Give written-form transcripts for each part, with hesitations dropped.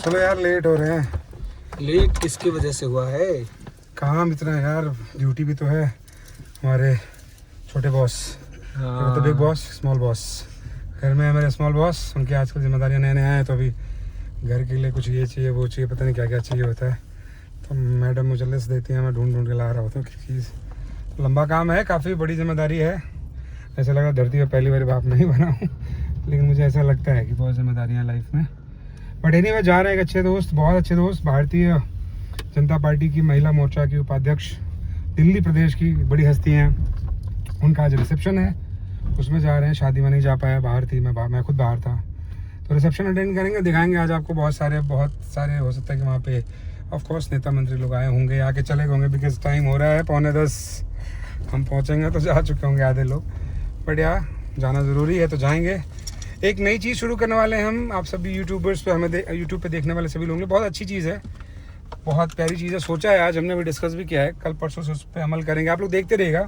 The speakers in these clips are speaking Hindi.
चलो यार, लेट हो रहे हैं। लेट किसकी वजह से हुआ है? काम इतना है यार, ड्यूटी भी तो है। हमारे छोटे बॉस, तो बिग बॉस, स्मॉल बॉस। घर में है मेरे स्मॉल बॉस, उनकी आजकल जिम्मेदारियां नए नए आए हैं, तो अभी घर के लिए कुछ ये चाहिए वो चाहिए, पता नहीं क्या क्या चाहिए होता है। तो मैडम मुझे लिस्ट देती है, मैं ढूंढ ढूंढ के ला रहा होता हूँ चीज़। लंबा काम है, काफ़ी बड़ी जिम्मेदारी है। ऐसा लगा धरती पर पहली बार बाप नहीं बना हूँ, लेकिन मुझे ऐसा लगता है कि बहुत जिम्मेदारियाँ लाइफ में। बट एनीवे जा रहे हैं एक अच्छे दोस्त, बहुत अच्छे दोस्त, भारतीय जनता पार्टी की महिला मोर्चा की उपाध्यक्ष, दिल्ली प्रदेश की बड़ी हस्ती हैं। उनका आज रिसेप्शन है, उसमें जा रहे हैं। शादी में नहीं जा पाया, बाहर थी, मैं खुद बाहर था। तो रिसेप्शन अटेंड करेंगे, दिखाएंगे आज आपको। बहुत सारे हो सकता है कि वहाँ पे ऑफ कोर्स नेता मंत्री लोग आए होंगे, आके चले गए होंगे, बिकॉज टाइम हो रहा है 9:45। हम पहुँचेंगे तो जा चुके होंगे आधे लोग, बट यार जाना ज़रूरी है तो जाएंगे। एक नई चीज़ शुरू करने वाले हैं हम, आप सभी यूट्यूबर्स पे, हमें यूट्यूब पे देखने वाले सभी लोगों के लिए बहुत अच्छी चीज़ है, बहुत प्यारी चीज़ है। सोचा है, आज हमने भी डिस्कस भी किया है, कल परसों से उस पर अमल करेंगे। आप लोग देखते रहेगा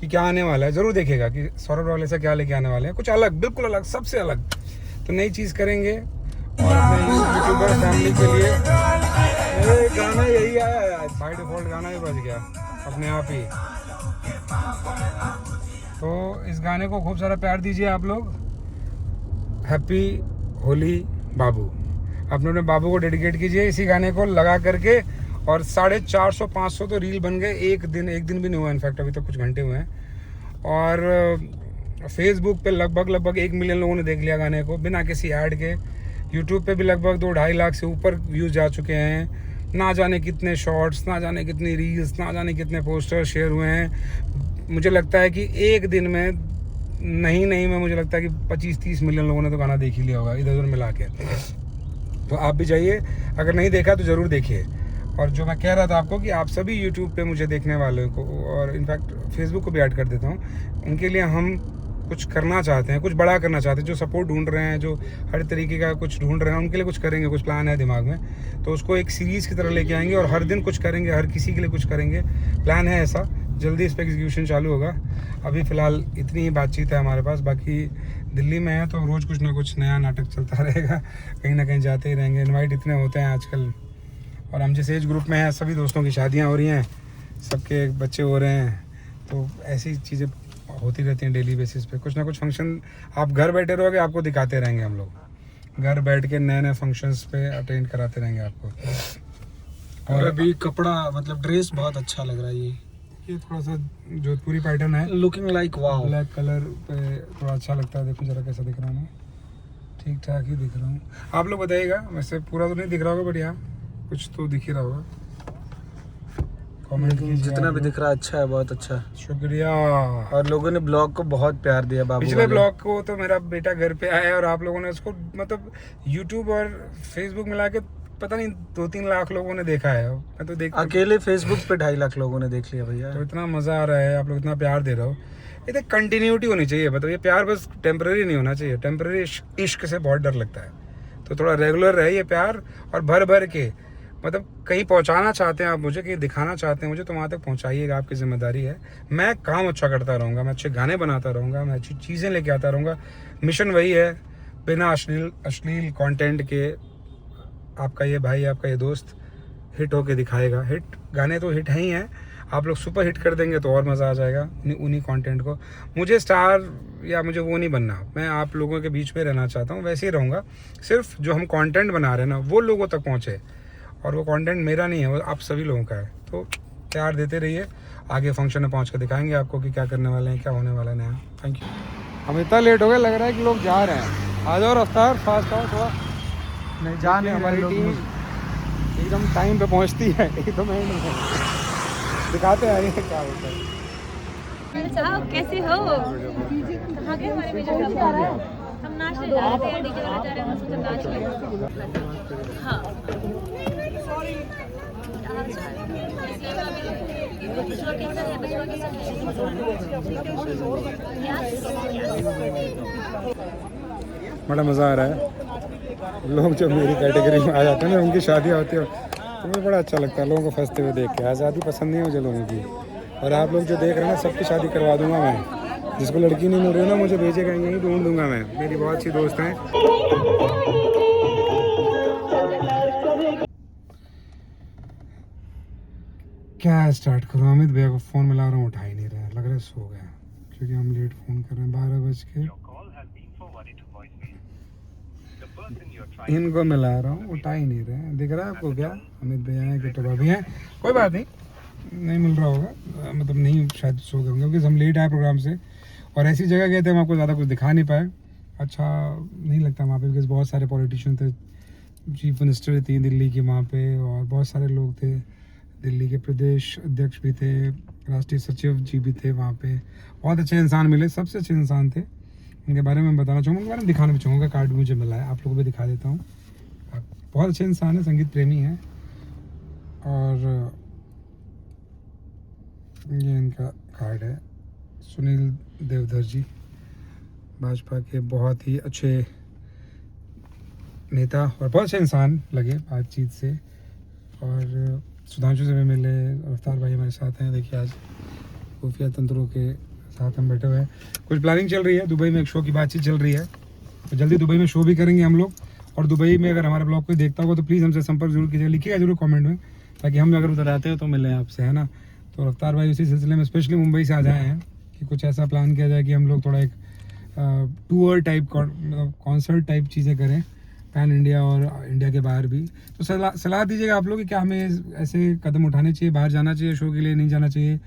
कि क्या आने वाला है, ज़रूर देखिएगा कि सौरभ रावल ऐसा क्या लेके आने वाले हैं, कुछ अलग, बिल्कुल अलग, सबसे अलग। तो नई चीज़ करेंगे और अपने यूट्यूबर फैमिली के लिए। गाना यही आया है आज, बाय डिफॉल्ट गाना ही बज गया अपने आप ही। तो इस गाने को खूब सारा प्यार दीजिए आप लोग। हैप्पी होली बाबू, अपने अपने बाबू को डेडिकेट कीजिए इसी गाने को लगा करके। और 450-500 तो रील बन गए एक दिन भी नहीं हुआ, इनफैक्ट अभी तो कुछ घंटे हुए हैं। और फेसबुक पे लगभग 1 मिलियन लोगों ने देख लिया गाने को बिना किसी ऐड के। यूट्यूब पे भी लगभग 2-2.5 लाख से ऊपर व्यूज़ जा चुके हैं। ना जाने कितने शॉर्ट्स, ना जाने कितनी रील्स, ना जाने कितने पोस्टर शेयर हुए हैं। मुझे लगता है कि एक दिन में नहीं मुझे लगता है कि 25-30 मिलियन लोगों ने तो गाना देख ही लिया होगा इधर उधर मिला के। तो आप भी जाइए, अगर नहीं देखा तो ज़रूर देखिए। और जो मैं कह रहा था आपको कि आप सभी यूट्यूब पे मुझे देखने वाले को, और इनफैक्ट फेसबुक को भी ऐड कर देता हूँ, उनके लिए हम कुछ करना चाहते हैं, कुछ बड़ा करना चाहते हैं। जो सपोर्ट ढूंढ रहे हैं, जो हर तरीके का कुछ ढूंढ रहे हैं, उनके लिए कुछ करेंगे, कुछ प्लान है दिमाग में। तो उसको एक सीरीज़ की तरह लेके आएंगे और हर दिन कुछ करेंगे, हर किसी के लिए कुछ करेंगे। प्लान है ऐसा, जल्दी इस पर एग्जीक्यूशन चालू होगा। अभी फ़िलहाल इतनी ही बातचीत है हमारे पास, बाकी दिल्ली में है तो रोज़ कुछ ना कुछ नया नाटक चलता रहेगा, कहीं ना कहीं जाते ही रहेंगे। इनवाइट इतने होते हैं आजकल, और हम जिस एज ग्रुप में हैं सभी दोस्तों की शादियां हो रही हैं, सबके बच्चे हो रहे हैं, तो ऐसी चीज़ें होती रहती हैं डेली बेसिस पे। कुछ ना कुछ फंक्शन आप घर बैठे रहोगे, आपको दिखाते रहेंगे हम लोग। घर बैठ के नए नए फंक्शंस पे अटेंड कराते रहेंगे आपको। और अभी कपड़ा मतलब ड्रेस बहुत अच्छा लग रहा है। ये थोड़ा सा जोधपुरी पैटर्न है, looking like wow. Black colour पे थोड़ा अच्छा लगता है। देखो जरा कैसा दिख रहा हूँ मैं, ठीक ठाक ही दिख रहा हूँ। आप लोग बताइएगा, वैसे पूरा तो नहीं दिख रहा होगा, बट यहाँ कुछ तो दिख ही रहा होगा। कमेंट कीजिए, जितना भी दिख रहा है अच्छा है, बहुत अच्छा, शुक्रिया। और लोगों ने ब्लॉग को बहुत प्यार दिया। बाबू पिछले ब्लॉग को तो मेरा बेटा घर पे आया और आप लोगों ने उसको मतलब यूट्यूब और फेसबुक मिला के पता नहीं 2-3 लाख लोगों ने देखा है। मैं तो देख अकेले फेसबुक पे 2.5 लाख लोगों ने देख लिया भैया। तो इतना मज़ा आ रहा है, आप लोग इतना प्यार दे रहे हो। ये तो कंटिन्यूटी होनी चाहिए, मतलब ये प्यार बस टेम्पररी नहीं होना चाहिए। टेम्पररी इश्क से बहुत डर लगता है, तो थोड़ा रेगुलर रहे ये प्यार। और भर भर के मतलब कहीं पहुंचाना चाहते हैं आप मुझे, कहीं दिखाना चाहते हैं मुझे, तो वहाँ तक पहुंचाइएगा, आपकी जिम्मेदारी है। मैं काम अच्छा करता रहूँगा, मैं अच्छे गाने बनाता रहूँगा, मैं अच्छी चीज़ें लेके आता रहूँगा। मिशन वही है, बिना अश्लील कंटेंट के आपका ये भाई, आपका ये दोस्त हिट होके दिखाएगा। हिट गाने तो हिट हैं ही हैं, आप लोग सुपर हिट कर देंगे तो और मज़ा आ जाएगा उन्हीं कंटेंट को। मुझे स्टार या मुझे वो नहीं बनना, मैं आप लोगों के बीच में रहना चाहता हूँ, वैसे ही रहूँगा। सिर्फ जो हम कंटेंट बना रहे हैं ना, वो लोगों तक पहुँचे, और वो कंटेंट मेरा नहीं है, वो आप सभी लोगों का है। तो प्यार देते रहिए, आगे फंक्शन में पहुँच कर दिखाएंगे आपको कि क्या करने वाले हैं, क्या होने वाला है नया। Thank you. हम इतना लेट हो गए, लग रहा है कि लोग जा रहे हैं। आ जाओ, रफ्तार फास्ट आओ थोड़ा। नहीं जाने हमारी टीम एकदम टाइम पे पहुंचती है, एकदम एंड में। दिखाते हैं ये क्या होता है। साहब कैसे हो? कहाँ गए हमारे मेजर साहब? हम नाचने जा रहे थे, डीजे वाले जा रहे हैं, हम सोचा नाच लें। हाँ बचवा कैसा है? बचवा कैसा है? बड़ा मज़ा आ रहा है। लोग जो मेरी कैटेगरी में आ जाते हैं ना, उनकी शादियाँ होती है तो मुझे बड़ा अच्छा लगता है लोगों को फंसते हुए देख के। आज़ादी पसंद नहीं है मुझे लोगों की, और आप लोग जो देख रहे हैं ना, सबकी शादी करवा दूंगा मैं। जिसको लड़की नहीं मिल रही ना, मुझे भेजेगा, यहीं ढूंढ दूंगा मैं। मेरी बहुत सी दोस्त हैं। क्या स्टार्ट करूँ? अमित भैया को फ़ोन मिला रहा हूँ, उठा ही नहीं रहा है, लग रहा है सो गया, क्योंकि हम लेट फ़ोन कर रहे हैं 12 बज के। इनको मिला रहा हूँ, उठा ही नहीं रहे हैं। दिख रहा है आपको क्या? अमित भैया हैं, किट्टू भाभी हैं, कोई बात नहीं, नहीं मिल रहा होगा, मतलब नहीं शायद सो गए होंगे, क्योंकि हम लेट आए प्रोग्राम से और ऐसी जगह गए थे हम आपको ज़्यादा कुछ दिखा नहीं पाए। अच्छा नहीं लगता वहाँ पे, बिकॉज बहुत सारे पॉलिटिशियन थे, चीफ मिनिस्टर थी दिल्ली की वहाँ पे, और बहुत सारे लोग थे, दिल्ली के प्रदेश अध्यक्ष भी थे, राष्ट्रीय सचिव जी भी थे वहाँ पे, बहुत अच्छे इंसान मिले, सबसे अच्छे इंसान थे। उनके बारे में बताना चाहूँगा, उनके बारे में दिखाना भी चाहूँगा, कार्ड मुझे मिला है, आप लोगों को भी दिखा देता हूँ। बहुत अच्छे इंसान है, संगीत प्रेमी हैं, और ये इनका कार्ड है। सुनील देवधर जी, भाजपा के बहुत ही अच्छे नेता और बहुत अच्छे इंसान लगे बातचीत से, और सुधांशु से भी मिले, रफ्तार भाई हमारे साथ हैं, देखिए आज खुफिया तंत्रों के साथ हम बैठे हुए हैं। कुछ प्लानिंग चल रही है, दुबई में एक शो की बातचीत चल रही है, तो जल्दी दुबई में शो भी करेंगे हम लोग। और दुबई में अगर हमारा ब्लॉग कोई देखता होगा तो प्लीज़ हमसे संपर्क जरूर कीजिएगा, लिखिएगा जरूर कमेंट में, ताकि हम अगर उधर आते हो तो मिलें आपसे, है ना। तो रफ्तार भाई उसी सिलसिले में स्पेशली मुंबई से आ जाए हैं कि कुछ ऐसा प्लान किया जाए कि हम लोग थोड़ा एक टूर टाइप कॉन्सर्ट टाइप चीज़ें करें, पैन इंडिया और इंडिया के बाहर भी। तो सलाह दीजिएगा आप लोग कि क्या हमें ऐसे कदम उठाने चाहिए, बाहर जाना चाहिए शो के लिए, नहीं जाना चाहिए,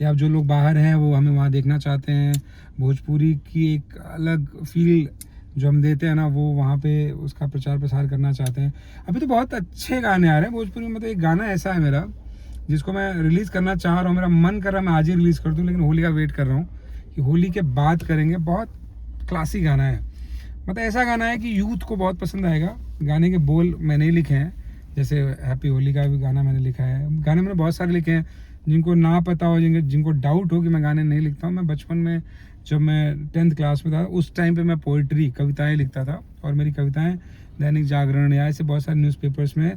या जो लोग बाहर हैं वो हमें वहाँ देखना चाहते हैं, भोजपुरी की एक अलग फील जो हम देते हैं ना, वो वहाँ पे उसका प्रचार प्रसार करना चाहते हैं। अभी तो बहुत अच्छे गाने आ रहे हैं भोजपुरी में, मतलब एक गाना ऐसा है मेरा जिसको मैं रिलीज़ करना चाह रहा हूँ, मेरा मन कर रहा है मैं आज ही रिलीज़ कर दूँ, लेकिन होली का वेट कर रहा हूँ कि होली के बाद करेंगे। बहुत क्लासी गाना है, मतलब ऐसा गाना है कि यूथ को बहुत पसंद आएगा। गाने के बोल मैंने ही लिखे हैं, जैसे हैप्पी होली का भी गाना मैंने लिखा है, गाने मैंने बहुत सारे लिखे हैं। जिनको ना पता हो, जिनको डाउट हो कि मैं गाने नहीं लिखता हूँ, मैं बचपन में जब मैं 10th क्लास में था उस टाइम पे मैं पोइट्री कविताएं लिखता था, और मेरी कविताएं दैनिक जागरण या ऐसे बहुत सारे न्यूज़पेपर्स में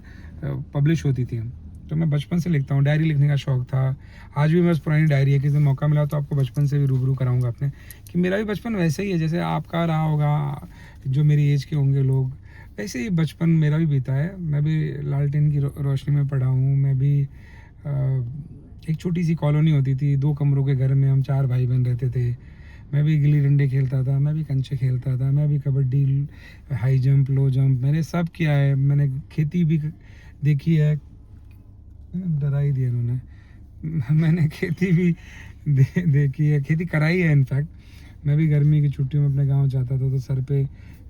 पब्लिश होती थी। तो मैं बचपन से लिखता हूँ, डायरी लिखने का शौक़ था। आज भी बस पुरानी डायरी है, किसी दिन मौका मिला तो आपको बचपन से भी रूबरू कराऊंगा अपने, कि मेरा भी बचपन वैसे ही है जैसे आपका रहा होगा, जो मेरी एज के होंगे लोग, वैसे ही बचपन मेरा भी बीता है। मैं भी लालटेन की रोशनी में पढ़ा हूँ। मैं भी एक छोटी सी कॉलोनी होती थी, 2 कमरों के घर में हम 4 भाई बहन रहते थे। मैं भी गिल्ली डंडे खेलता था, मैं भी कंचे खेलता था, मैं भी kabaddi, high jump, low jump, मैंने सब किया है। मैंने खेती भी देखी है, डरा ही दिया इन्होंने। मैंने खेती भी देखी है, खेती कराई है इनफैक्ट। मैं भी गर्मी की छुट्टियों में अपने गांव जाता था तो सर पे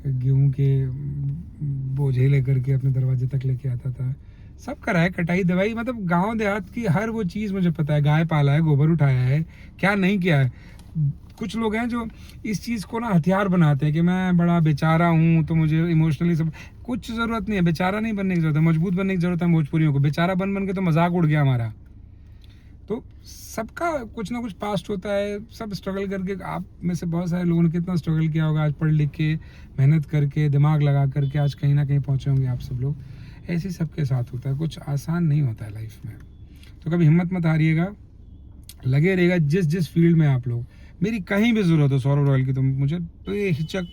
गेहूं के बोझे लेकर के अपने दरवाजे तक लेके आता था। सब करा है, कटाई दवाई, मतलब गांव देहात की हर वो चीज़ मुझे पता है। गाय पाला है, गोबर उठाया है, क्या नहीं किया है। कुछ लोग हैं जो इस चीज़ को ना हथियार बनाते हैं कि मैं बड़ा बेचारा हूँ तो मुझे इमोशनली सब, कुछ ज़रूरत नहीं है, बेचारा नहीं बनने की ज़रूरत है, मजबूत बनने की ज़रूरत है। भोजपुरियों को बेचारा बन के तो मजाक उड़ गया हमारा। तो सबका कुछ ना कुछ पास्ट होता है, सब स्ट्रगल करके। आप में से बहुत सारे लोगों ने कितना स्ट्रगल किया होगा, आज पढ़ लिख के, मेहनत करके, दिमाग लगा करके आज कहीं ना कहीं पहुँचे होंगे आप सब लोग। ऐसे ही सबके साथ होता है, कुछ आसान नहीं होता है लाइफ में। तो कभी हिम्मत मत हारिएगा, लगे रहेगा जिस फील्ड में आप लोग। मेरी कहीं भी ज़रूरत हो सौरभ रॉयल की, तो मुझे तो ये हिचक,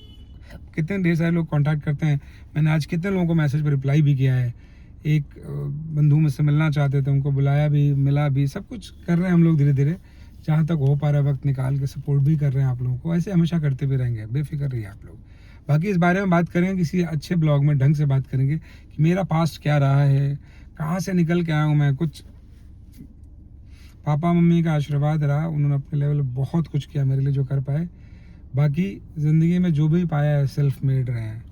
कितने ढेर सारे लोग कांटेक्ट करते हैं। मैंने आज कितने लोगों को मैसेज पर रिप्लाई भी किया है। एक बंधु मुझसे मिलना चाहते थे, उनको बुलाया भी, मिला भी, सब कुछ कर रहे हैं हम लोग धीरे धीरे, जहाँ तक हो पा रहा है वक्त निकाल के सपोर्ट भी कर रहे हैं आप लोगों को। ऐसे हमेशा करते भी रहेंगे, बेफिक्र रहिए आप लोग। बाकी इस बारे में बात करेंगे किसी अच्छे ब्लॉग में, ढंग से बात करेंगे कि मेरा पास्ट क्या रहा है, कहाँ से निकल के आया हूँ मैं। कुछ पापा मम्मी का आशीर्वाद रहा, उन्होंने अपने लेवल बहुत कुछ किया मेरे लिए जो कर पाए। बाकी ज़िंदगी में जो भी पाया है सेल्फ मेड रहे हैं।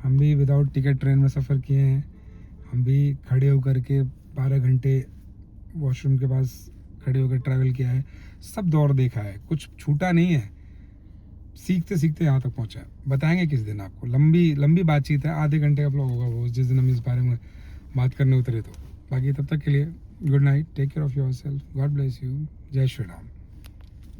हम भी विदाउट टिकट ट्रेन में सफ़र किए हैं, हम भी खड़े होकर के 12 घंटे वॉशरूम के पास खड़े होकर ट्रैवल किया है, सब दौर देखा है, कुछ छूटा नहीं है। सीखते सीखते यहाँ तक पहुँचा है। बताएंगे किस दिन आपको, लंबी बातचीत है, आधे घंटे का ब्लॉग होगा वो, जिस दिन हम इस बारे में बात करने उतरे तो। बाकी तब तक के लिए good night, take care of yourself, God bless you, जय श्री राम।